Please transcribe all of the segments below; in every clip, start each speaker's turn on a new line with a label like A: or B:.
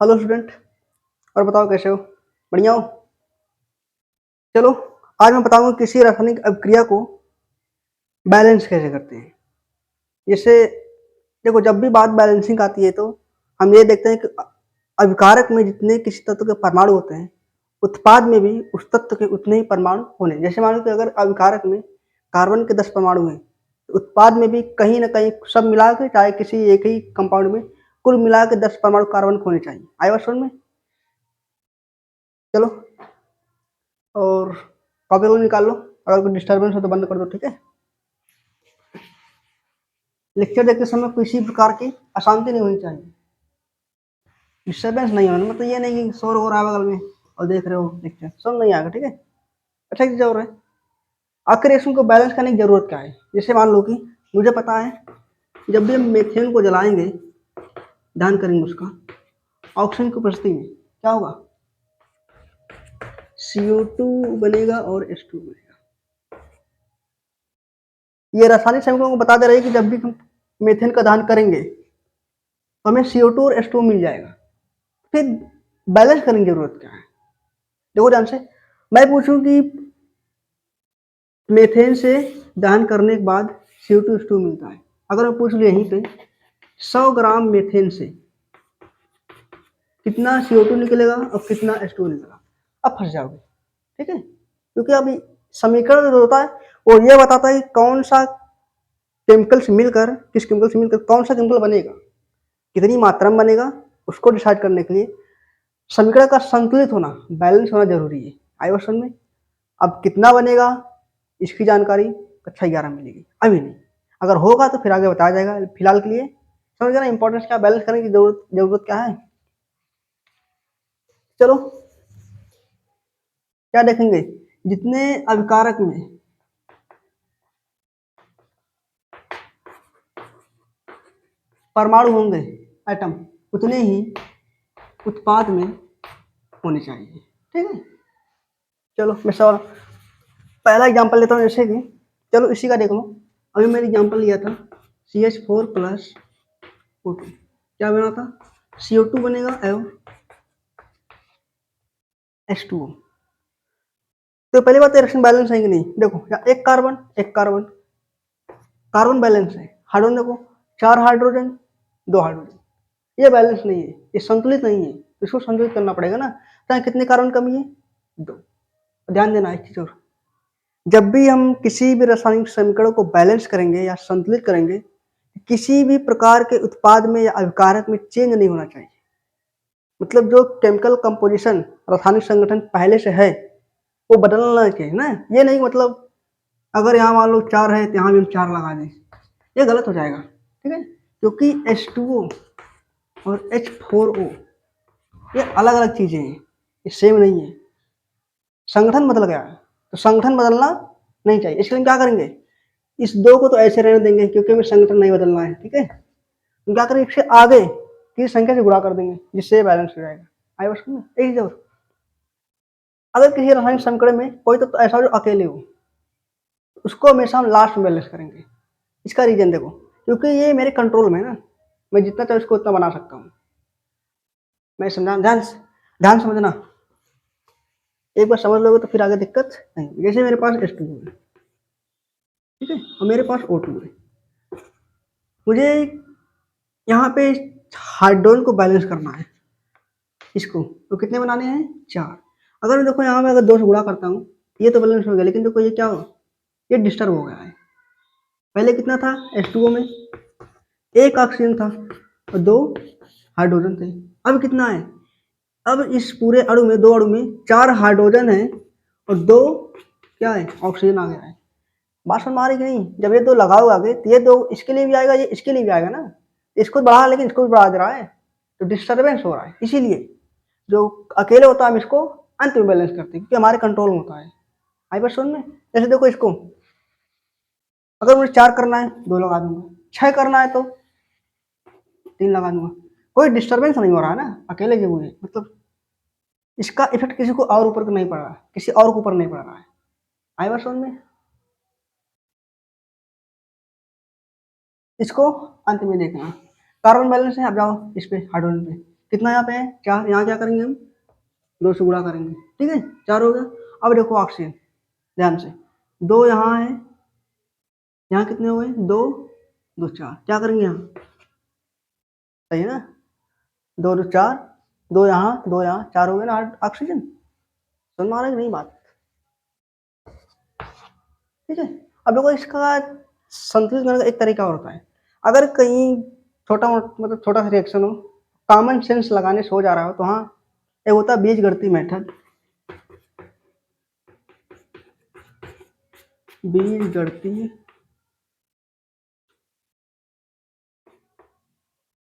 A: Hello student. और बताओ कैसे हो? बढ़िया हो? चलो, आज मैं बताऊंगा किसी रासायनिक अभिक्रिया को बैलेंस कैसे करते हैं। जैसे देखो, जब भी बात बैलेंसिंग आती है तो हम ये देखते हैं कि अभिकारक में जितने किसी तत्व के परमाणु होते हैं, उत्पाद में भी उस तत्व के उतने ही परमाणु होने। जैसे मान लो कि अगर अभिकारक में कार्बन के 10 परमाणु हैं, तो उत्पाद में भी कहीं ना कहीं सब मिला के, चाहे किसी एक ही कंपाउंड में, कुल मिला के 10 परमाणु कार्बन के होने चाहिए। आए बात समझ में? चलो, और कॉपी को निकाल लो। अगर कोई डिस्टर्बेंस हो तो बंद कर दो, ठीक है? लेक्चर देखते समय किसी प्रकार की अशांति नहीं होनी चाहिए, डिस्टर्बेंस नहीं होना। मतलब ये नहीं कि शोर हो रहा है बगल में और देख रहे हो लेक्चर, सुन नहीं आएगा, ठीक है? अच्छा चीज और है, आखिर रिएक्शन को बैलेंस करने की जरूरत क्या है? जैसे मान लो कि मुझे पता है, जब भी हम मीथेन को जलाएंगे, ध्यान करेंगे उसका ऑक्सीजन की उपस्थिति में क्या होगा? CO2 बनेगा और H2 बनेगा। ये रासायनिक समीकरण को बता दे रही है कि जब भी हम मीथेन का दहन करेंगे तो हमें CO2 और H2 मिल जाएगा। फिर बैलेंस करने की जरूरत क्या है? देखो ध्यान से, मैं पूछूं कि मीथेन से दहन करने के बाद CO2 H2 मिलता है, अगर मैं पूछ लूँ यहीं पे 100 ग्राम मीथेन से कितना CO2 निकलेगा और कितना H2 निकलेगा, अब फंस जाओगे, ठीक है? क्योंकि अभी समीकरण जो होता है वो ये बताता है कि कौन सा केमिकल से मिलकर, किस केमिकल से मिलकर कौन सा केमिकल बनेगा, कितनी मात्रा में बनेगा, उसको डिसाइड करने के लिए समीकरण का संतुलित होना, बैलेंस होना जरूरी है। आई बात समझ में? अब कितना बनेगा इसकी जानकारी कक्षा 11 में मिलेगी, अभी नहीं। अगर होगा तो फिर आगे बताया जाएगा। फिलहाल के लिए समझ गए ना इंपॉर्टेंस क्या, बैलेंस करने की जरूरत क्या है? चलो, क्या देखेंगे? जितने अभिकारक में परमाणु होंगे, एटम, उतने ही उत्पाद में होने चाहिए, ठीक है? चलो मैं सवाल पहला एग्जांपल लेता हूँ। जैसे कि चलो इसी का देख लो। अभी मैंने एग्जांपल लिया था CH4 प्लस O2, क्या बना था? CO2 बनेगा एवं H2O। तो पहली बात, रिएक्शन बैलेंस है कि नहीं? देखो, एक कार्बन एक कार्बन, कार्बन बैलेंस है। हाइड्रोजन देखो, 4 हाइड्रोजन 2 हाइड्रोजन, ये बैलेंस नहीं है, ये संतुलित नहीं है। इसको संतुलित करना पड़ेगा ना। तो कितने कार्बन कमी है? 2। ध्यान देना एक चीज और, जब भी हम किसी भी रासायनिक समीकरण को बैलेंस करेंगे या संतुलित करेंगे, किसी भी प्रकार के उत्पाद में या अभिकारक में चेंज नहीं होना चाहिए। मतलब जो केमिकल कंपोजिशन, रासायनिक संगठन पहले से है वो बदलना चाहिए ना। ये नहीं मतलब अगर यहाँ मान लो 4 है तो यहाँ भी हम 4 लगा दें, ये गलत हो जाएगा, ठीक है? क्योंकि H2O और H4O ये अलग अलग चीजें हैं, ये सेम नहीं है। संगठन बदल गया है तो संगठन बदलना नहीं चाहिए। इसके लिए क्या करेंगे? इस 2 को तो ऐसे रहने देंगे क्योंकि हमें संगठन नहीं बदलना है, ठीक है? हम क्या करेंगे, इससे आगे की संख्या से गुणा कर देंगे जिससे बैलेंस हो जाएगा। आई बस में एक जरूर, अगर किसी रासायनिक समीकरण में कोई तो ऐसा जो अकेले हो, उसको हमेशा हम लास्ट में बैलेंस करेंगे। इसका रीजन देखो, क्योंकि ये मेरे कंट्रोल में है ना, मैं जितना चाहे उसको उतना बना सकता हूँ। मैं समझा, ध्यान समझना। एक बार समझ लोगे तो फिर आगे दिक्कत नहीं। जैसे मेरे पास H2 है, ठीक है, और मेरे पास O2 है। मुझे यहाँ पे हाइड्रोजन को बैलेंस करना है, इसको तो कितने बनाने हैं? 4। अगर मैं देखो यहाँ पे अगर 2 से गुणा करता हूँ, ये तो बैलेंस हो गया, लेकिन देखो ये क्या हो, ये डिस्टर्ब हो गया है। पहले कितना था H2O में? 1 ऑक्सीजन था और 2 हाइड्रोजन थे। अब कितना है? अब इस पूरे अणु में, 2 अणु में 4 हाइड्रोजन है और 2 क्या है? ऑक्सीजन आ गया है। बात समझ में आ रही कि नहीं? जब ये 2 लगाओगे आगे तो ये 2 इसके लिए भी आएगा, ये इसके लिए भी आएगा ना। इसको बढ़ा, लेकिन इसको भी बढ़ा दे रहा है तो डिस्टर्बेंस हो रहा है। इसीलिए जो अकेले होता है हम इसको अंत में बैलेंस करते हैं क्योंकि हमारे कंट्रोल में होता है। आई बात समझ में? जैसे देखो, इसको अगर मुझे 4 करना है 2 लगा दूंगा, 6 करना है तो 3 लगा दूंगा। कोई डिस्टर्बेंस नहीं हो रहा है ना, अकेले जो हुए, मतलब इसका इफेक्ट किसी को और ऊपर नहीं पड़ रहा है, किसी और के ऊपर नहीं पड़ रहा है। आई बात समझ में? इसको अंत में देखना। कार्बन बैलेंस है, अब जाओ इस पे हाइड्रोजन पे, कितना यहाँ पे है 4, यहाँ क्या करेंगे हम 2 से गुणा करेंगे, ठीक है 4 हो गया। अब देखो ऑक्सीजन ध्यान से, 2 यहाँ है, यहाँ कितने हो गए 2 2 4, क्या करेंगे यहाँ, सही है ना, 2 2 4, 2 यहाँ 2 यहाँ 4 हो गए ना ऑक्सीजन। समझ में आ रहा है कि नहीं बात, ठीक है। अब देखो इसका संतुलित करने का एक तरीका और होता है, अगर कहीं मतलब छोटा सा रिएक्शन हो, कॉमन सेंस लगाने से हो जा रहा हो, तो हाँ एक होता है बीजगणितीय मेथड, बीजगणितीय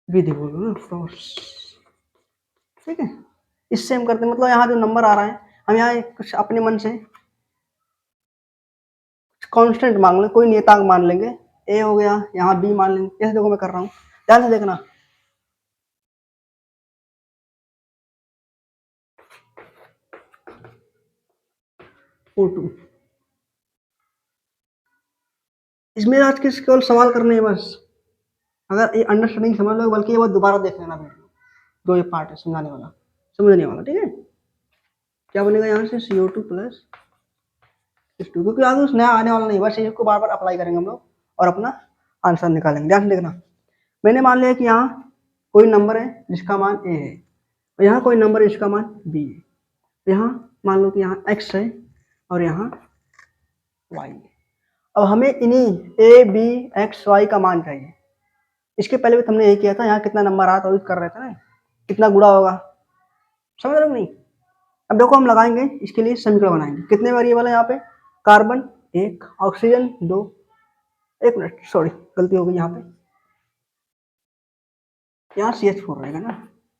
A: विधि बोलो ना, ठीक है। इससे हम करते हैं, मतलब यहाँ जो नंबर आ रहा है हम यहाँ कुछ अपने मन से कांस्टेंट मान लें, कोई नियतांक मान लेंगे, ए हो गया, यहाँ बी मान लेंगे, जैसे देखो मैं कर रहा हूँ, ध्यान से देखना। O2 इसमें आज किस केवल सवाल करने हैं बस, अगर ये अंडरस्टैंडिंग समझ लो, बल्कि ये बात दोबारा देख लेना वीडियो, जो ये पार्ट है समझाने वाला, समझने वाला, ठीक है। क्या बनेगा यहाँ से CO2 प्लस H2, क्योंकि आगे कुछ नया आने वाला नहीं, बस इसको बार बार अप्लाई करेंगे हम लोग और अपना आंसर निकालेंगे। ध्यान से देखना, मैंने मान लिया कि यहाँ कोई नंबर है जिसका मान A है, और यहाँ कोई नंबर है जिसका मान B है, यहाँ मान लो कि यहाँ X है और यहाँ Y है। अब हमें इन्हीं A B X Y का मान चाहिए। इसके पहले भी तुमने यही किया था, यहाँ कितना नंबर आया था वो कर रहे थे ना, कितना गुणा होगा, समझ रहे हो नहीं। अब देखो हम लगाएंगे इसके लिए समीकरण बनाएंगे, कितने वेरिएबल है यहाँ पे, कार्बन 1, ऑक्सीजन 2, एक मिनट सॉरी गलती हो गई, यहाँ CH4 रहेगा ना,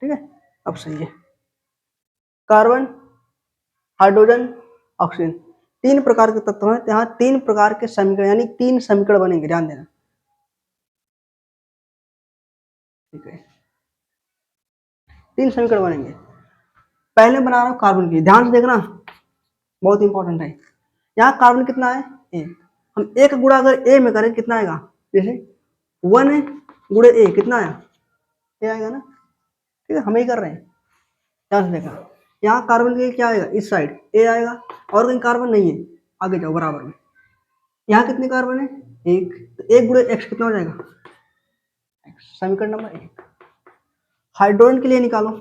A: ठीक है। अब सही है, कार्बन हाइड्रोजन ऑक्सीजन 3 प्रकार के तत्व हैं, यहाँ 3 प्रकार के समीकरण यानी 3 समीकरण बनेंगे, ध्यान देना, ठीक है 3 समीकरण बनेंगे। पहले बना रहा हूँ कार्बन की, ध्यान से देखना बहुत इंपॉर्टेंट है। यहाँ कार्बन कितना है 1, हम 1 गुणा अगर ए में करें कितना आएगा, जैसे 1 गुणे ए कितना आया, ए आएगा ना, ठीक है हम ही कर रहे हैं, ध्यान से देखना। यहाँ कार्बन के क्या आएगा, इस साइड ए आएगा, और कहीं कार्बन नहीं है, आगे जाओ बराबर में, यहाँ कितने कार्बन है 1, तो 1 गुणे एक्स कितना हो जाएगा एक्स, समीकरण नंबर 1। हाइड्रोजन के लिए निकालो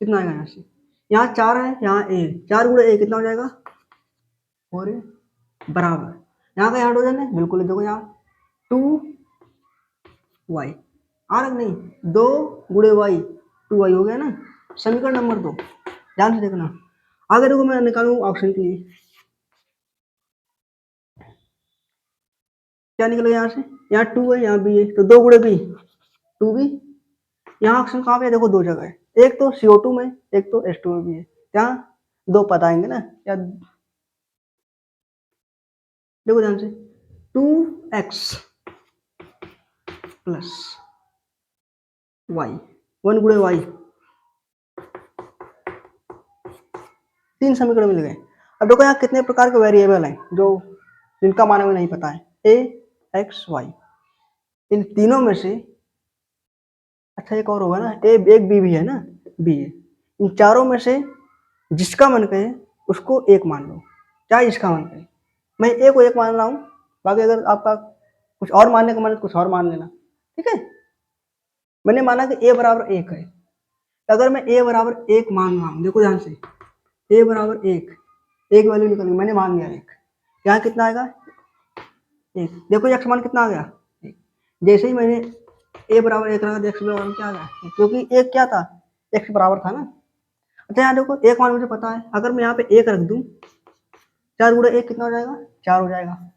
A: कितना आएगा, यहाँ से यहाँ 4 है, यहाँ ए, 4 गुणे ए कितना हो जाएगा 4 बराबर, यहाँ का हाइड्रोजन है बिल्कुल, देखो यहाँ 2y आ रहा नहीं, 2 गुणे y 2y हो गया ना, समीकरण नंबर 2। ध्यान से देखना, आगे देखो मैं निकालू ऑप्शन के लिए, क्या निकलेगा यहाँ से, यहाँ 2 है यहाँ b है, तो 2 गुणे b 2b, यहाँ ऑप्शन कहाँ पे है, देखो 2 जगह है, एक तो CO2 में, एक तो H2 में भी है, यहाँ 2 पद आएंगे ना, या देखो ध्यान से 2x प्लस y 1 गुणे y, 3 समीकरण मिल गए। अब देखो यहाँ कितने प्रकार के वेरिएबल हैं जो जिनका मान हमें नहीं पता है, a x y, इन तीनों में से अच्छा एक और होगा ना, एक b भी है ना, b है, इन चारों में से जिसका मन करे उसको एक मान लो, चाहे जिसका मन करे, मैं ए को एक मान रहा हूँ, बाकी अगर आपका कुछ और मानने का मन है तो कुछ और मान लेना, ठीक है। मैंने माना कि a बराबर 1 है, अगर मैं a बराबर 1 मान रहा हूँ, देखो ध्यान से a बराबर 1, एक वैल्यू निकल गई, मैंने मान लिया 1, यहाँ कितना आएगा 1, देखो एक्स मान कितना आ गया 1, जैसे ही मैंने a बराबर 1 रखा, एक्स बराबर क्या आ गया, क्योंकि 1 क्या था x बराबर था ना। अच्छा यहाँ देखो एक मान मुझे पता है, अगर मैं यहाँ पे 1 रख दूँ, 4 गुणा 1 कितना हो जाएगा 4 हो जाएगा,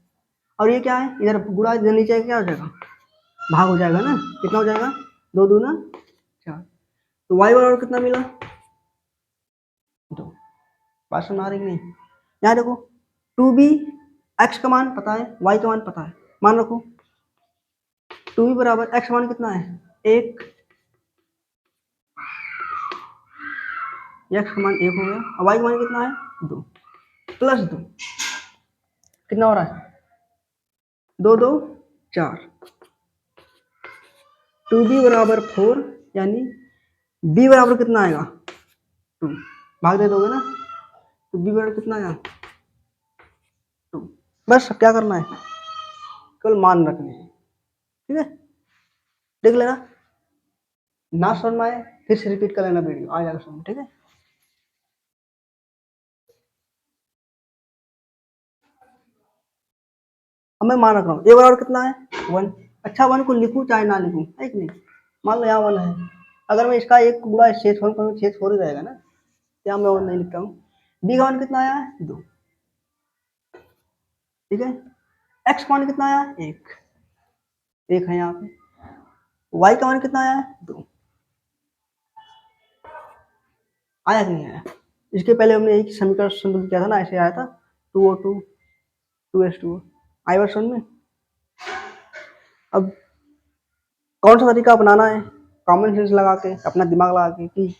A: और ये क्या है इधर गुणा, इधर नीचे क्या हो जाएगा भाग हो जाएगा ना, कितना हो जाएगा 2 दूना 4, तो y बराबर कितना मिला 2, बात सुन आ रही नहीं। यहाँ देखो 2b, x का मान पता है, y का मान पता है, मान रखो 2b बराबर x मान कितना है 1, x का मान 1 हो गया, और y का मान कितना है 2, प्लस 2 कितना हो रहा है 2 2 4, 2b बराबर 4, यानी बी बराबर कितना आएगा 2, भाग दे दोगे ना, तो बी बराबर कितना आएगा 2। बस अब क्या करना है, केवल मान रखने हैं, ठीक है, देख लेना, ना समझ में आए फिर से रिपीट कर लेना, वीडियो आ जाएगा समझ, ठीक है। अब मैं मान रख रहा हूँ ए बराबर कितना है 1। अच्छा 1 को लिखूं चाहे ना लिखूं, है कि नहीं, मान लो यहाँ 1 है, अगर मैं इसका एक गुणा शेष वन करूँ शेष 4 ही रहेगा ना, यहाँ मैं 1 नहीं लिखता हूँ। बी का मान कितना आया है 2, ठीक है। एक्स का मान कितना आया 1 है यहाँ पे। वाई का मान कितना आया है 2, आया कि नहीं आया। इसके पहले हमने एक समीकरण संतुलित किया था ना, ऐसे आया था 2O2 2H2O, आई बात समझ में। अब कौन सा तरीका अपनाना है, कॉमन सेंस लगा के, अपना दिमाग लगा के, कि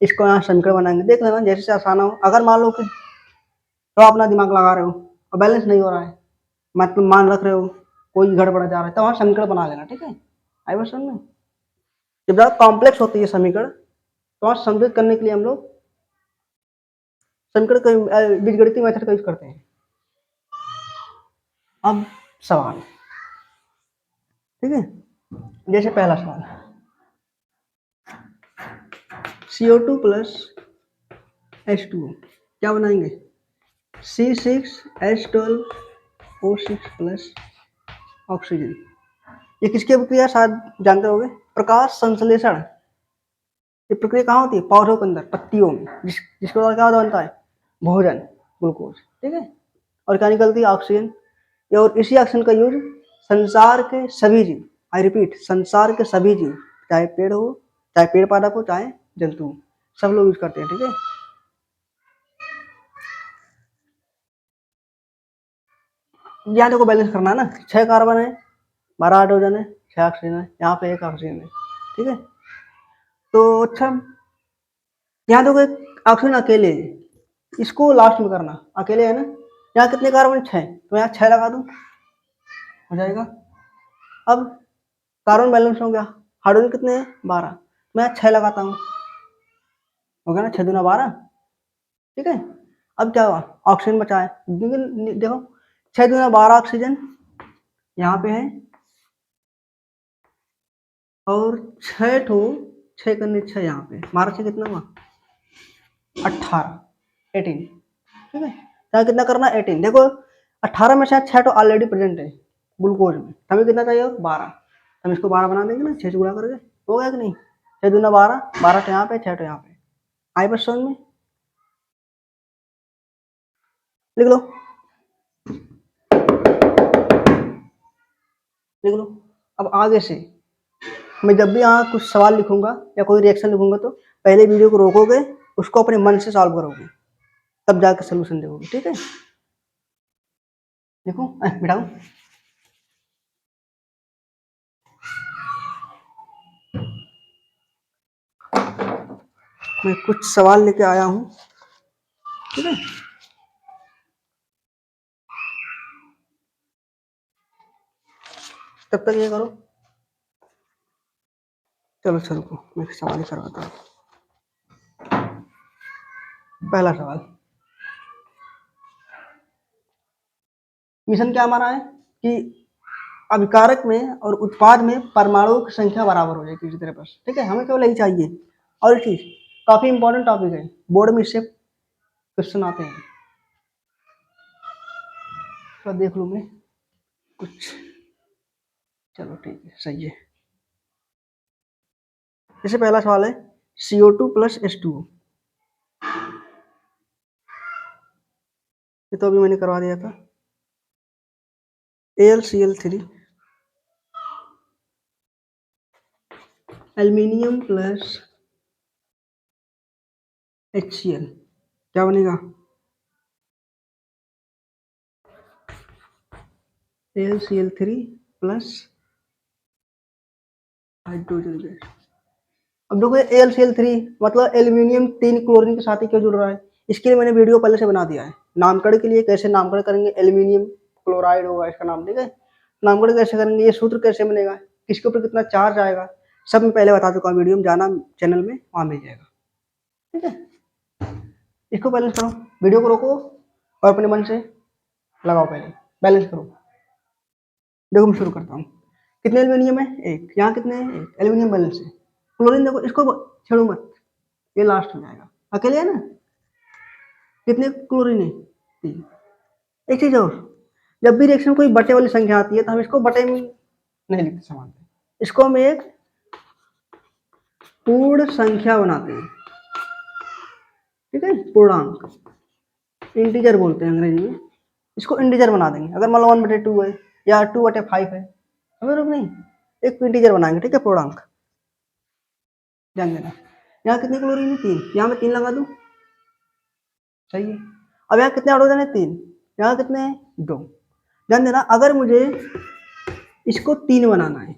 A: इसको यहाँ समीकरण बनाएंगे, देख लेना जैसे से आसान हो। अगर मान लो कि तो अपना दिमाग लगा रहे हो और बैलेंस नहीं हो रहा है, मतलब मान रख रहे हो कोई गड़बड़ जा रहा है, तो वहाँ समीकरण बना लेना, ठीक है। आई बात समझ में। जब ज़्यादा कॉम्प्लेक्स होती है समीकरण, तो वहाँ संतुलित करने के लिए हम लोग समीकरण का बीजगणितीय मेथड का यूज करते हैं। अब सवाल, ठीक है, जैसे पहला सवाल CO2 प्लस H2O क्या बनाएंगे C6H12O6 प्लस ऑक्सीजन। ये किसकी प्रक्रिया शायद जानते होगे, प्रकाश संश्लेषण। ये प्रक्रिया कहाँ होती है, पौधों के अंदर, पत्तियों में, जिसके द्वारा क्या बनता है भोजन, ग्लूकोज, ठीक है, और क्या निकलती है ऑक्सीजन। और इसी ऑक्सीजन का यूज संसार के सभी जीव, आई रिपीट संसार के सभी जीव, चाहे पेड़ हो, चाहे पेड़ पादप हो, चाहे जंतु हो, सब लोग यूज करते हैं, ठीक है। यहाँ देखो बैलेंस करना है ना, 6 कार्बन है, 12 हाइड्रोजन है, 6 ऑक्सीजन है, यहाँ पे 1 ऑक्सीजन है, ठीक है। तो अच्छा यहाँ देखो एक ऑक्सीजन अकेले है, इसको लास्ट में करना, अकेले है ना, यहाँ कितने कार्बन 6, तो यहाँ 6 लगा दूं, हो जाएगा। अब कार्बन बैलेंस हो गया, हाइड्रोजन कितने हैं 12, मैं 6 लगाता हूँ, हो गया ना, 6 दूना 12, ठीक है। अब क्या हुआ, ऑक्सीजन बचा है, देखो 6 दूना 12 ऑक्सीजन यहाँ पे है, और 6 ठो 6 करने 6 यहाँ पे, 12 6 कितना हुआ 18 18, ठीक है। यहाँ कितना करना 18, देखो 18 में शायद 6 तो ऑलरेडी प्रेजेंट है ग्लूकोज में, हमें कितना चाहिए 12, हम इसको 12 बना देंगे ना, 6 से गुणा करके, हो गया कि नहीं, 6 दूना 12, 12 तो यहाँ पे 6 तो यहाँ पे, आई बस समझ में, लिख लो लिख लो। अब आगे से मैं जब भी यहाँ कुछ सवाल लिखूंगा या कोई रिएक्शन लिखूंगा, तो पहले वीडियो को रोकोगे, उसको अपने मन से सॉल्व करोगे, तब जाकर सोल्यूशन देखोगे, ठीक है। देखो बिठाओ, मैं कुछ सवाल लेके आया हूँ, ठीक है। तब तक ये करो, चलो चलो मैं सवाल ही करवाता हूँ। पहला सवाल, मिशन क्या हमारा है कि अभिकारक में और उत्पाद में परमाणुओं की संख्या बराबर हो जाए किसी तरह बस, ठीक है, हमें केवल यही चाहिए। और चीज काफी इंपॉर्टेंट टॉपिक है, बोर्ड में इससे क्वेश्चन आते हैं, तो देख लूँ मैं कुछ, चलो ठीक है सही है। जैसे पहला सवाल है CO2 प्लस H2O, ये तो अभी मैंने करवा दिया था, AlCl3 एल्यूमिनियम प्लस HCl क्या बनेगा AlCl3 प्लस हाइड्रोजन गैस। अब देखो AlCl3 मतलब एल्यूमिनियम 3 क्लोरीन के साथ ही क्यों जुड़ रहा है, इसके लिए मैंने वीडियो पहले से बना दिया है, नामकरण के लिए कैसे नामकरण करेंगे, एल्यूमिनियम क्लोराइड होगा इसका नाम, ठीक है, नामकरण कैसे करेंगे, ये सूत्र कैसे बनेगा, किसके ऊपर कितना चार्ज आएगा, सब मैं पहले बता चुका हूँ वीडियो में, जाना चैनल में, वहाँ मिल जाएगा। ठीक है, इसको बैलेंस करो, वीडियो को रोको और अपने मन से लगाओ, पहले बैलेंस करो। देखो मैं शुरू करता हूँ। कितने एल्यूमिनियम है? एक। यहाँ कितने हैं? एक। एल्यूमिनियम बैलेंस है। क्लोरीन देखो, इसको छेड़ो मत, ये लास्ट हो जाएगा। अकेले है ना? कितने क्लोरीन है? 3। एक चीज और, जब भी रिएक्शन कोई बटे वाली संख्या आती है तो हम इसको बटे में नहीं लिखते समान, इसको हम एक पूर्ण संख्या बनाते हैं। ठीक है, पूर्णांक, इंटीजर बोलते हैं अंग्रेजी में। इसको इंटीजर बना देंगे। अगर मान लो 1/2 है या 2/5 है, समझ लो नहीं, एक इंटीजर बनाएंगे। ठीक है, पूर्णांक। ध्यान देना, यहाँ कितने क्लोरीन है? 3। यहाँ मैं 3 लगा दूं, सही है। अब यहाँ कितने हाइड्रोजन है? 3। यहाँ कितने हैं? 2। ध्यान देना, अगर मुझे इसको 3 बनाना है,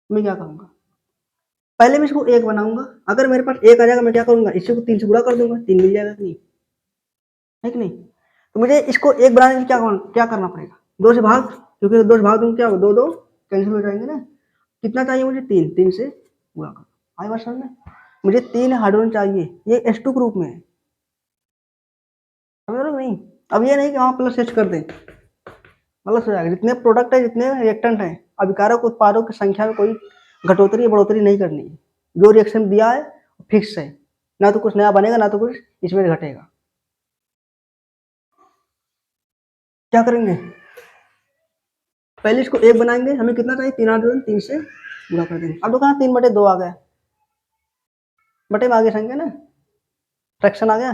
A: मैं क्या करूंगा? पहले मैं इसको 1 बनाऊंगा। अगर मेरे पास 1 आ जाएगा, मैं क्या करूंगा? इसको 3 से गुणा कर दूंगा, 3 मिल जाएगा कि नहीं? है कि नहीं? तो मुझे इसको 1 बनाने के लिए क्या करना पड़ेगा? 2 से भाग, क्योंकि 2 से भाग दूंगा क्या होगा? 2 2 कैंसिल हो जाएंगे ना। कितना चाहिए मुझे? 3। 3 से गुणा कर, आई बात समझ में? मुझे 3 हाइड्रोजन चाहिए, ये H2 ग्रुप में है, समझ रहे हो नहीं? अब ये नहीं कि वहाँ प्लस H कर दें, प्लस हो जाएगा। जितने प्रोडक्ट है, जितने रिएक्टेंट हैं, अभिकारक उत्पादों की संख्या में कोई घटोतरी या बढ़ोतरी नहीं करनी है। जो रिएक्शन दिया है फिक्स है, ना तो कुछ नया बनेगा, ना तो कुछ इसमें घटेगा। क्या करेंगे? पहले इसको 1 बनाएंगे, हमें कितना चाहिए? 3 हाइड्रोजन, 3 से गुणा कर देंगे। अब देखो 3/2 आ गया, बटे में आ गई संख्या ना, फ्रैक्शन आ गया,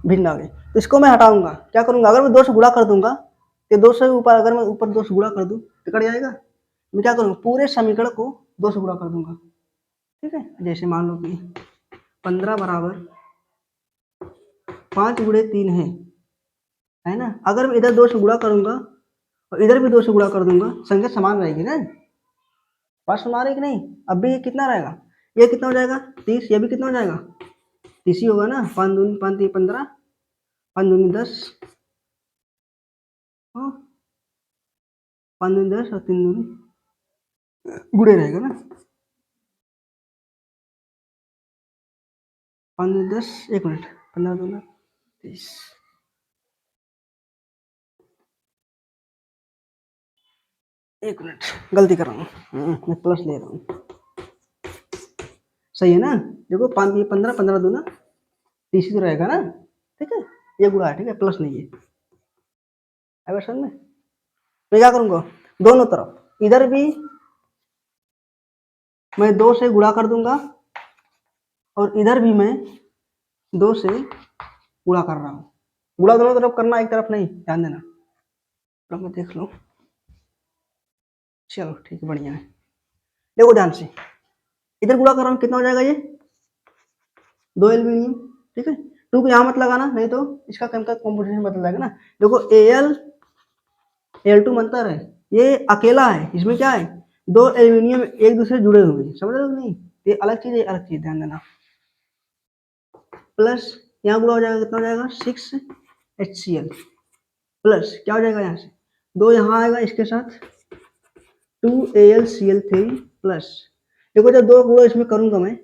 A: भिन्न आ गई। तो इसको मैं हटाऊंगा, क्या करूंगा? अगर मैं 2 से गुणा कर दूंगा, तो 2 से ऊपर, अगर मैं ऊपर 2 से गुणा कर दूं तो कट जाएगा। मैं क्या करूंगा? पूरे समीकरण को 2 से गुणा कर दूंगा। ठीक है, जैसे मान लो कि 15 बराबर 5 गुणे 3 है ना। अगर मैं इधर 2 से गुणा करूंगा और इधर भी 2 से गुणा कर दूंगा, संख्या समान रहेगी ना। बात सुना रहे कि नहीं? अब भी ये कितना रहेगा? ये कितना हो जाएगा? 30। ये भी कितना हो जाएगा? 30 ही होगा ना। 5 दूनी 5 3 15, 5 दूनी 10, 5 दूनी 10 और 3 दूनी गुणे रहेगा ना। 5 दूनी 10, 1 मिनट, 15 दूना 30, एक मिनट, गलती कर रहा हूँ, मैं प्लस ले रहा हूँ। सही है ना? देखो 5 दिए 15, 15 दूना 30 तो रहेगा ना। ठीक है, ये गुणा है, ठीक है, प्लस नहीं है। है समझ में? मैं क्या करूंगा? दोनों तरफ, इधर भी मैं 2 से गुणा कर दूंगा और इधर भी मैं 2 से गुणा कर रहा हूँ। गुणा दोनों तरफ करना, एक तरफ नहीं, ध्यान देना। तो मैं देख लो, चलो ठीक है, बढ़िया है। देखो ध्यान से, इधर गुणा कर रहा हूँ, कितना हो जाएगा? ये 2 एल्यूमिनियम। ठीक है, 2 को यहाँ मत लगाना, नहीं तो इसका केमिकल कॉम्पोजिशन बदल जाएगा ना। देखो Al2 मंतर है, ये अकेला है, इसमें क्या है? 2 एल्यूमिनियम एक दूसरे जुड़े हुए हैं, समझ रहे हो नहीं? ये अलग चीज है, अलग चीज, ध्यान देना। प्लस यहाँ गुणा हो जाएगा, कितना हो जाएगा? 6HCl प्लस क्या हो जाएगा? यहाँ से 2 यहाँ आएगा, इसके साथ 2AlCl3 प्लस। देखो जब 2 गुणा इसमें करूंगा मैं,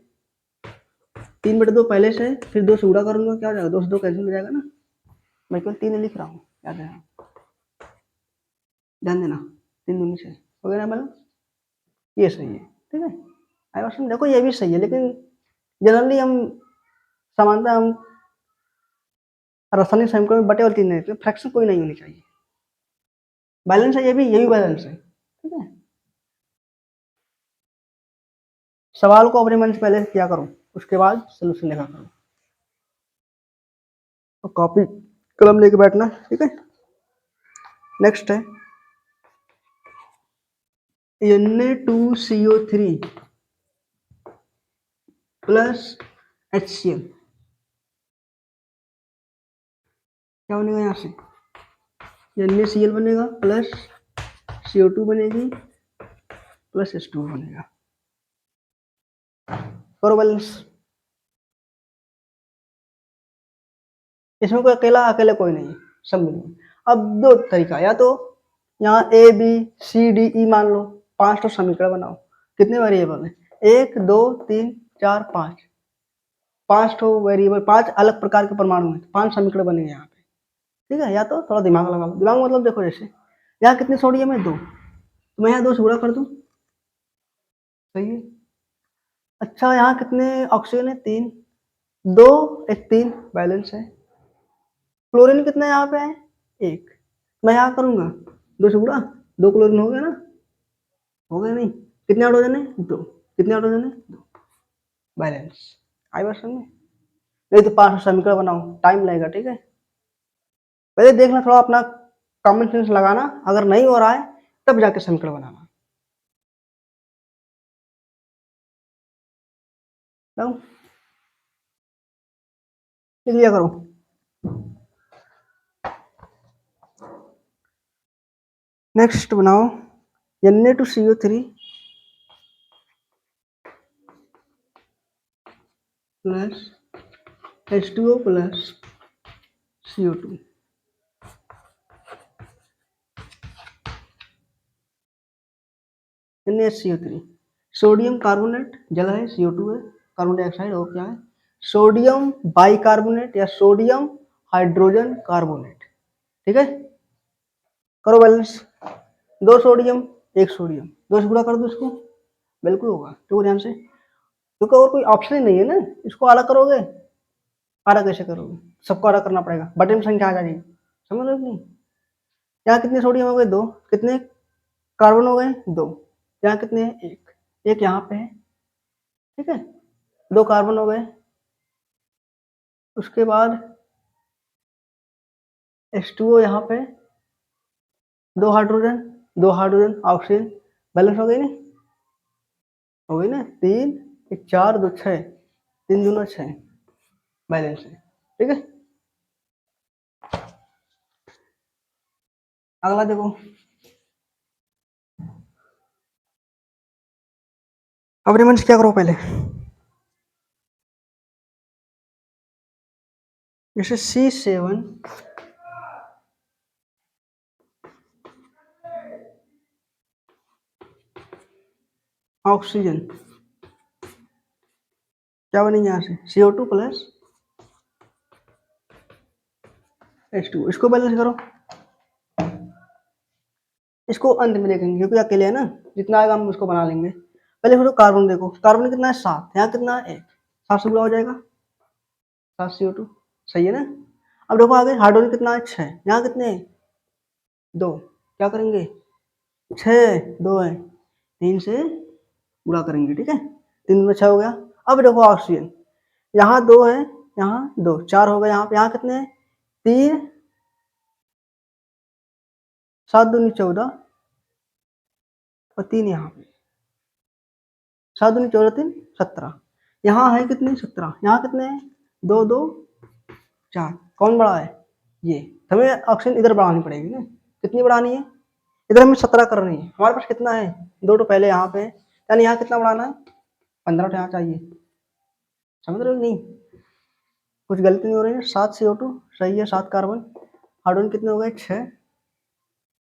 A: 3/2 पहले से, फिर 2 से गुणा करूंगा, क्या हो जाएगा? 2 से 2 कैंसिल हो जाएगा ना। मैं केवल 3 लिख रहा हूँ, याद है, ध्यान देना। 3 दूनी से हो गया ना, मतलब ये सही है। ठीक है, आई बात समझ? देखो ये भी सही है, लेकिन जनरली हम सामान्यतः हम रासायनिक समीकरण में बटे वाली चीज नहीं देते, फ्रैक्शन कोई नहीं होनी चाहिए। बैलेंस है, ये भी बैलेंस है। ठीक है, सवाल को अपने मन से पहले किया करो, उसके बाद सोल्यूशन लिखा करो, तो कॉपी कलम लेके बैठना। ठीक है, नेक्स्ट है Na2CO3 प्लस HCl। क्या बनेगा? यहाँ से NaCl बनेगा प्लस CO2 बनेगी प्लस H2 बनेगा। करो बैलेंस। इसमें कोई अकेले कोई नहीं, सब मिलेंगे। अब 2 तरीका, या तो यहाँ A B C D E मान लो, 5 तो समीकरण बनाओ। कितने वेरिएबल है? 1 2 3 4 5 5 ठो वेरिएबल, 5 अलग प्रकार के परमाणु हैं, 5 समीकरण बनेंगे यहाँ पे। ठीक है, या तो थोड़ा दिमाग लगा लो। दिमाग मतलब देखो, जैसे यहाँ कितने सोडियम है 2, तो मैं यहाँ 2 से गुणा कर दूं, सही है। अच्छा, यहाँ कितने ऑक्सीजन है 3, 2 1 3 बैलेंस है। क्लोरीन कितना यहाँ पे है 1, मैं यहाँ करूंगा 2 से गुणा, 2 क्लोरीन हो गया ना, हो गया नहीं, कितने हाइड्रोजन है 2, कितने हाइड्रोजन है 2, बैलेंस। आई बात समझ में? नहीं तो 5 समीकरण बनाओ, टाइम लगेगा। ठीक है, पहले देखना, थोड़ा अपना कॉमन सेंस लगाना, अगर नहीं हो रहा है तब जाके समीकरण बनाना। लिख लिया करो। नेक्स्ट बनाओ Na2CO3 plus H2O plus CO2। NaCO3 sodium carbonate, जल है, CO2 है, कार्बन डाइऑक्साइड, और क्या है सोडियम बाइकार्बोनेट या सोडियम हाइड्रोजन कार्बोनेट। ठीक है, करो बैलेंस, 2 सोडियम 1 सोडियम, 2 से गुणा कर दो इसको, बिल्कुल होगा। तो ध्यान से, क्योंकि और कोई ऑप्शन ही नहीं है ना, इसको अलग करोगे, अलग कैसे करोगे, सबको अलग करना पड़ेगा, बटे में संख्या आ जाएगी, समझ रहे हो नहीं। यहाँ कितने सोडियम हो गए 2, कितने कार्बन हो गए 2, यहाँ कितने हैं 1, 1 यहाँ पे है। ठीक है, 2 कार्बन हो गए, उसके बाद H2O यहाँ पे, 2 हाइड्रोजन, 2 हाइड्रोजन ऑक्सीजन, बैलेंस हो गई ना, हो गई ना, 3 1 4 2 6, 3 दूना 6, बैलेंस है। ठीक है, अगला देखो, अब रिमंस क्या करो पहले, जैसे C7 ऑक्सीजन, क्या बनेंगे यहाँ से CO2 प्लस H2, इसको बैलेंस करो, इसको अंत में देखेंगे क्योंकि अकेले है ना, जितना आएगा हम उसको बना लेंगे। पहले फिर कार्बन देखो, कार्बन कितना है 7, यहाँ कितना है 1, 7 से गुणा हो जाएगा, 7 CO2, सही है ना। अब देखो आगे हाइड्रोजन कितना है 6, यहाँ कितने हैं 2, क्या करेंगे 6 2 है, 3 से गुणा करेंगे। ठीक है, 3 में 6 हो गया। अब देखो ऑक्सीजन, यहाँ 2 है, यहाँ 2, 4 हो गया, यहाँ पे, यहाँ कितने हैं 3, 7 दूनी 14 और 3 यहाँ पे, 7 दूनी 14 3 17, यहाँ है कितने 17, यहाँ कितने हैं 2 2 4, कौन बड़ा है ये, हमें ऑक्सीजन इधर बढ़ानी पड़ेगी ना, कितनी बढ़ानी है, इधर हमें 17 करनी है, हमारे पास कितना है 2 तो पहले यहाँ पे, यानी यहाँ कितना बढ़ाना है 15 तो यहाँ चाहिए, समझ रहे हो नहीं, कुछ गलती नहीं हो रही है। 7 CO2 सही है, 7 कार्बन, हाइड्रोजन कितने हो गए 6,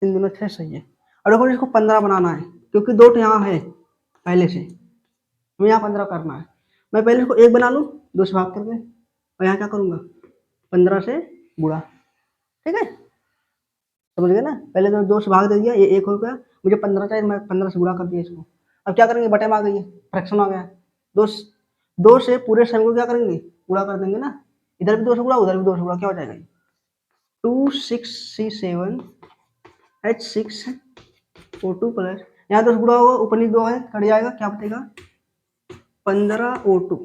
A: 3 दूना 6, सही है। और देखो इसको 15 बनाना है, क्योंकि 2 तो यहाँ है पहले से, हमें यहाँ 15 करना है। मैं पहले इसको 1 बना लूँ 2 से भाग करके, और यहाँ क्या करूँगा 15 से गुणा। ठीक है, समझ गए ना, पहले तो 2 से भाग दे दिया, ये 1 हो गया, मुझे 15 चाहिए, मैं 15 से गुणा कर दिया इसको। अब क्या करेंगे, बटे में आ गई है, फ्रैक्शन आ गया, 2 से पूरे संख्या को क्या करेंगे गुणा कर देंगे ना, इधर भी 2 से गुणा, उधर भी 2 से गुणा, क्या हो जाएगा 2 6C7H6O2 प्लस, यहाँ 2 से गुणा होगा, ऊपर नीचे 2 है, कट जाएगा, क्या बचेगा 15O2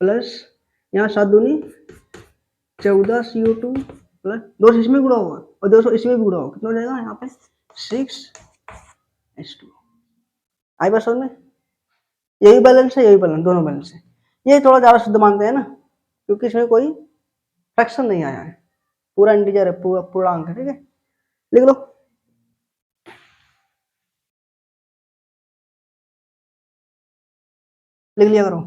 A: प्लस, यहाँ 7 दूनी 14CO2 प्लस, 2 से इसमें गुणा होगा और 200 इसमें भी गुणा होगा, कितना हो जाएगा यहाँ पे 6H2। आई बात समझ में, यही बैलेंस है, यही बैलेंस, दोनों बैलेंस है। ये थोड़ा ज़्यादा शुद्ध मानते हैं ना, क्योंकि इसमें कोई फ्रैक्शन नहीं आया है, पूरा इंटीजर है, पूरा पूर्णांक है। ठीक है, लिख लो, लिख लिया करो,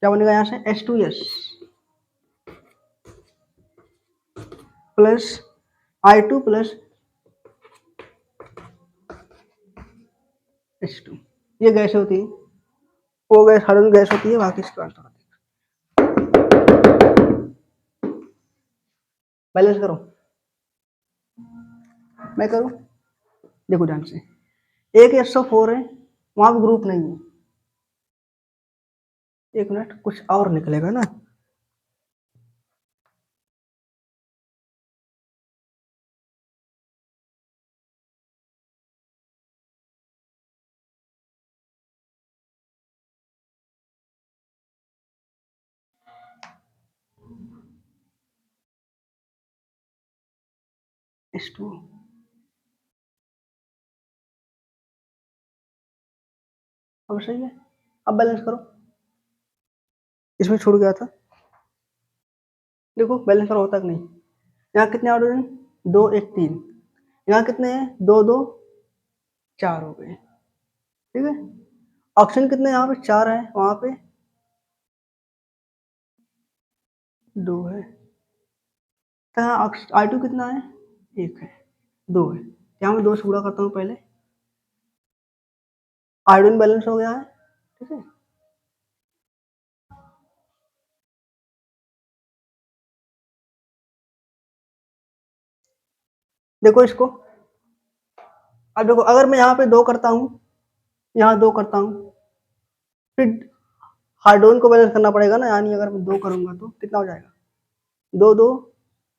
A: क्या बनेगा यहाँ से H2S plus I2 plus H2। ये गैस होती है, वो गैस हाइड्रोजन गैस होती है, बाकी इसके आंसर होती है। बैलेंस करो, मैं करूँ? देखो ध्यान से, एक SO4 है, वहां पे ग्रुप नहीं है। एक मिनट, कुछ और निकलेगा ना। H2, अब सही है। अब बैलेंस करो, इसमें छूट गया था। देखो बैलेंस करो होता कि नहीं। यहाँ कितने हाइड्रोजन? 2 1 3। यहाँ कितने हैं? 2 2 4 हो गए। ठीक है, ऑक्सीजन कितने? यहाँ पे 4 है, वहां पे 2 है। तो यहाँ I2 कितना है? 1 है, 2 है। यहाँ मैं 2 से गुणा करता हूँ पहले। आयोडीन बैलेंस हो गया है। ठीक है, देखो इसको। अब देखो, अगर मैं यहाँ पे 2 करता हूँ, यहाँ 2 करता हूँ, फिर हाइड्रोजन को बैलेंस करना पड़ेगा ना। यानी अगर मैं 2 करूंगा तो कितना हो जाएगा? 2 2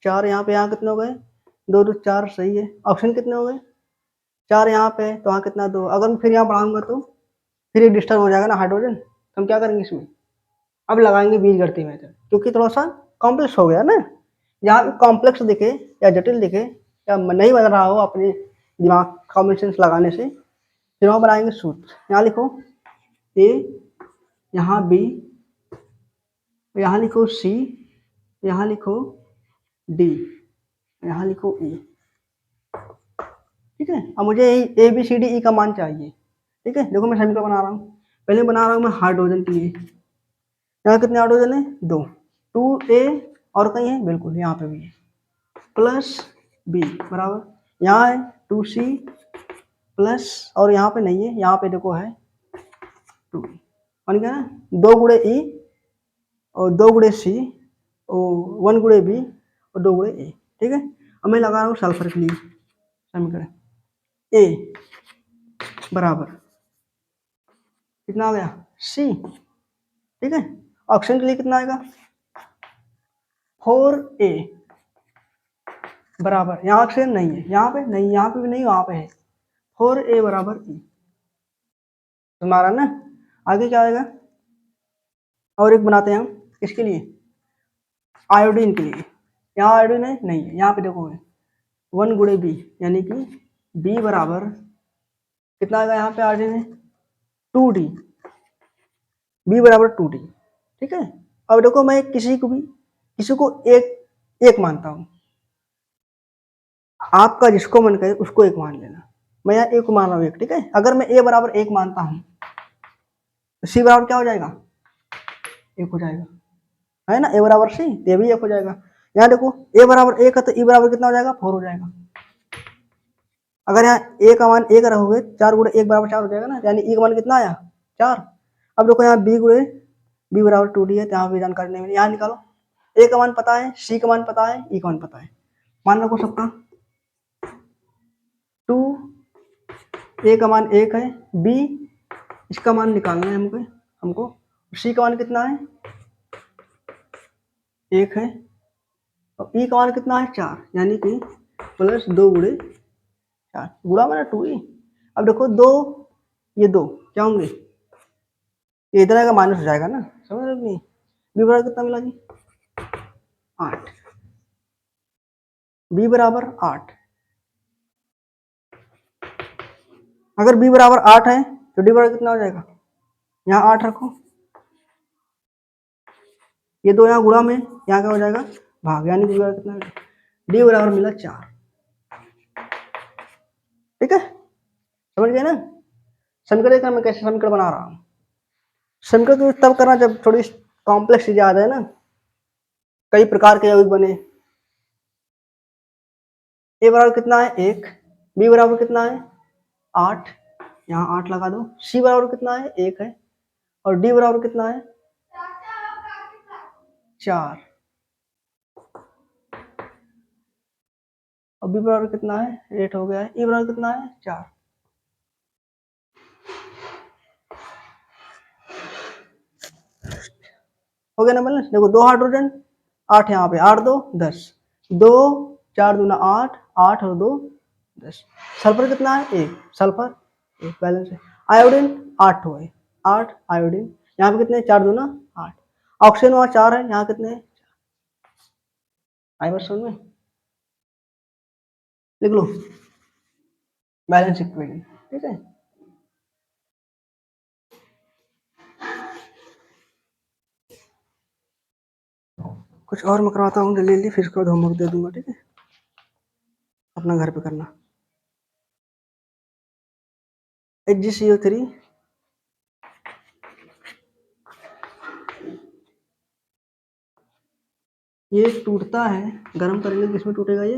A: 4। यहाँ पे, यहाँ कितने हो गए? 2 2 4, सही है। ऑप्शन कितने हो गए? 4 यहाँ पे, तो यहाँ कितना? 2। अगर मैं फिर यहाँ बढ़ाऊंगा तो फिर ये डिस्टर्ब हो जाएगा ना हाइड्रोजन। तो हम क्या करेंगे इसमें? अब लगाएंगे बीजगणितीय मेथड, क्योंकि थोड़ा सा कॉम्प्लेक्स हो गया ना। यहाँ कॉम्प्लेक्स दिखे या जटिल दिखे या नहीं बन रहा हो अपने दिमाग कॉमन सेंस लगाने से, फिर वहाँ बनाएंगे सूत्र। यहाँ लिखो ए, यहाँ बी, यहाँ लिखो सी, यहाँ लिखो डी, यहाँ लिखो ई। ठीक है, अब मुझे A B C D E का मान चाहिए। ठीक है, देखो मैं समीकरण बना रहा हूँ। पहले बना रहा हूँ मैं हाइड्रोजन के लिए। यहाँ कितने हाइड्रोजन है? 2। 2A और कहीं है? बिल्कुल, यहाँ पे भी है। प्लस बी बराबर, यहाँ है 2C प्लस, और यहाँ पे नहीं है, यहाँ पे देखो है 2। बन गया ना? 2 गुणे ई और 2 गुणे सी और 1 गुणे बी और 2 गुणे ए। ठीक है, अब मैं लगा रहा हूँ सल्फर के लिए समीकरण। ए बराबर कितना आ गया? सी। ठीक है, ऑक्सीजन के लिए कितना आएगा? 4A बराबर, यहाँ ऑक्सीजन नहीं है, यहाँ पे नहीं, यहाँ पे भी नहीं, वहां पे है। 4A बराबर ई। तुम्हारा ना, आगे क्या आएगा? और एक बनाते हैं हम इसके लिए, आयोडीन के लिए। यहाँ आयोडीन है? नहीं है, यहाँ पे देखो है 1 गुणे बी, यानी कि बी बराबर कितना आएगा? यहाँ पे आयोडीन है 2D, बी बराबर 2D। ठीक है, अब देखो मैं किसी को एक मानता हूँ। आपका जिसको मन करे उसको एक मान लेना। मैं यहाँ एक मान रहा हूँ, एक। ठीक है, अगर मैं ए बराबर 1 मानता हूँ तो सी बराबर क्या हो जाएगा? 1 हो जाएगा, है ना? ए बराबर सी, ये भी 1 हो जाएगा। यहाँ देखो ए बराबर 1 है तो ई बराबर कितना हो जाएगा? 4 हो जाएगा। अगर यहाँ ए का मान 1 रहोगे, 4 गुणे 1 बराबर 4 हो जाएगा ना, यानी ई का मान कितना आया? 4। अब देखो यहाँ बी बराबर 2D है, तो यहाँ भी जानकारी नहीं मिली। यहाँ निकालो, ए का मान पता है, सी का मान पता है, ई का मान पता है। मान रखो सबका। 2, ए का मान 1 है, बी इसका मान निकालना है हमको। सी का मान कितना है? 1 है, और ई का मान कितना है? 4, यानी कि प्लस 2 गुणे 4, गुणा मैंने 2E। अब देखो 2, ये 2 क्या होंगे? ये इधर आएगा, माइनस हो जाएगा ना, समझ रहे हो नहीं? बी बराबर कितना मिला जी? 8। बी बराबर 8। अगर बी बराबर 8 है तो डी बराबर कितना हो जाएगा? यहाँ 8 रखो, ये 2 यहाँ गुणा में, यहाँ क्या हो जाएगा? भाग, यानी डी बराबर कितना हो जाएगा? डी बराबर मिला 4। ठीक है, समझ गए ना? समीकरण देखना मैं कैसे समीकरण बना रहा हूँ। समीकरण तो तब करना जब थोड़ी कॉम्प्लेक्स चीजें आ जाए ना, कई प्रकार के यौगिक बने। ए बराबर कितना है? 1। बी बराबर कितना है? 8। यहाँ 8 लगा दो। सी बराबर कितना है, 1 है, और डी बराबर कितना है, 4, और बी बराबर कितना है, 8 हो गया है, ई बराबर कितना है, 4। हो गया ना बैलेंस। देखो 2 हाइड्रोजन, 8 यहाँ पे, 8 2 10, 2 4 दूना 8, 8 और 2 10। सल्फर कितना है, 1, सल्फर 1, बैलेंस है। आयोडीन 8 हो है, 8 आयोडीन, यहाँ पे कितने, 4 दूना 8। ऑक्सीजन वहाँ 4 है, यहाँ कितने, आई बात समझ में, लिख लो बैलेंस इक्वेशन, ठीक है। कुछ और मैं करवाता हूँ जल्दी जल्दी, फिर उसके बाद होमवर्क दे दूंगा, ठीक है, अपना घर पे करना। HgCO3 ये टूटता है, गर्म करेंगे किसमें टूटेगा ये,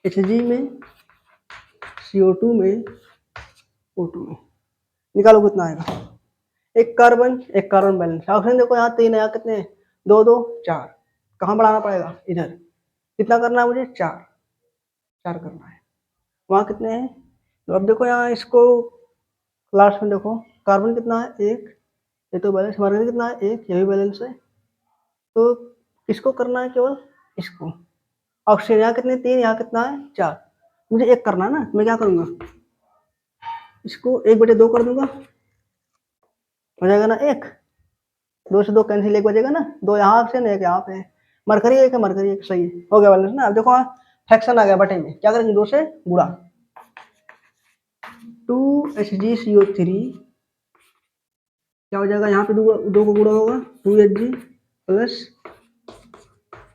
A: Hg में, CO2 में, O2 में। निकालो कितना आएगा, एक कार्बन बैलेंस। ऑक्सीजन देखो यहाँ 3 है, यहाँ कितने, 2 2 4, कहाँ बढ़ाना पड़ेगा, इधर। कितना करना है मुझे, 4 करना है। वहाँ कितने हैं, तो अब देखो यहाँ इसको लास्ट में देखो, कार्बन कितना है, 1, ये तो बैलेंस, मर्करी कितना है, 1, ये भी बैलेंस है। तो इसको करना है केवल, इसको। ऑक्सीजन यहाँ कितने, 3, यहाँ कितना है, 4, मुझे 1 करना है ना, मैं क्या करूँगा, इसको 1/2 कर दूंगा, हो जाएगा ना 1, 2 से 2 कैंसिल, 1 बचेगा ना, 2 यहाँ से, 1 यहाँ पे, मरकरी 1 है, मरकरी 1, सही है, हो गया बैलेंस ना। अब देखो फ्रैक्शन आ गया बटे में, क्या करेंगे, 2 से गुणा, 2Hg CO3 क्या हो जाएगा, यहाँ पे 2 को गुणा होगा, 2Hg प्लस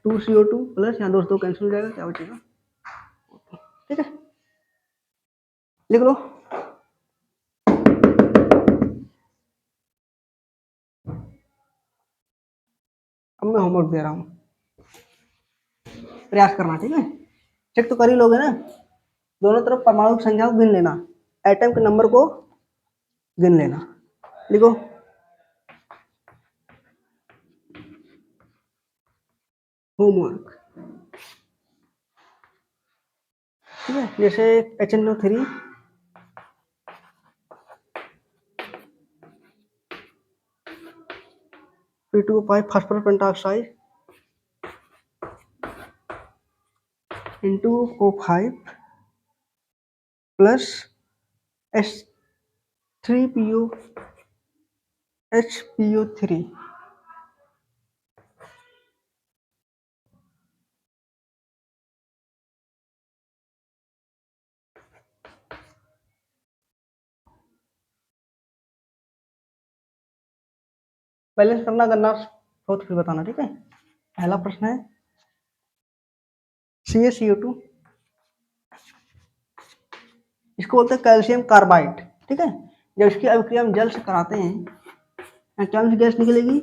A: 2CO2 प्लस, यहाँ 2 से 2 कैंसिल हो जाएगा, क्या बचेगा, ठीक है, लिख लो। अब मैं होमवर्क दे रहा हूँ, प्रयास करना, ठीक है, चेक तो कर ही लोगे ना। दोनों तरफ परमाणु की संख्या को गिन लेना, एटम के नंबर को गिन लेना, लिखो। होमवर्क, ठीक है, जैसे HNO3 P2O5 phosphorus pentoxide N2O5 plus H3PO HPO3, balance करना हो तो फिर बताना, ठीक है। पहला प्रश्न है CaCO2, इसको बोलते हैं कैल्शियम कार्बाइड, ठीक है। जब इसकी अभिक्रिया हम जल से कराते हैं, क्या गैस निकलेगी,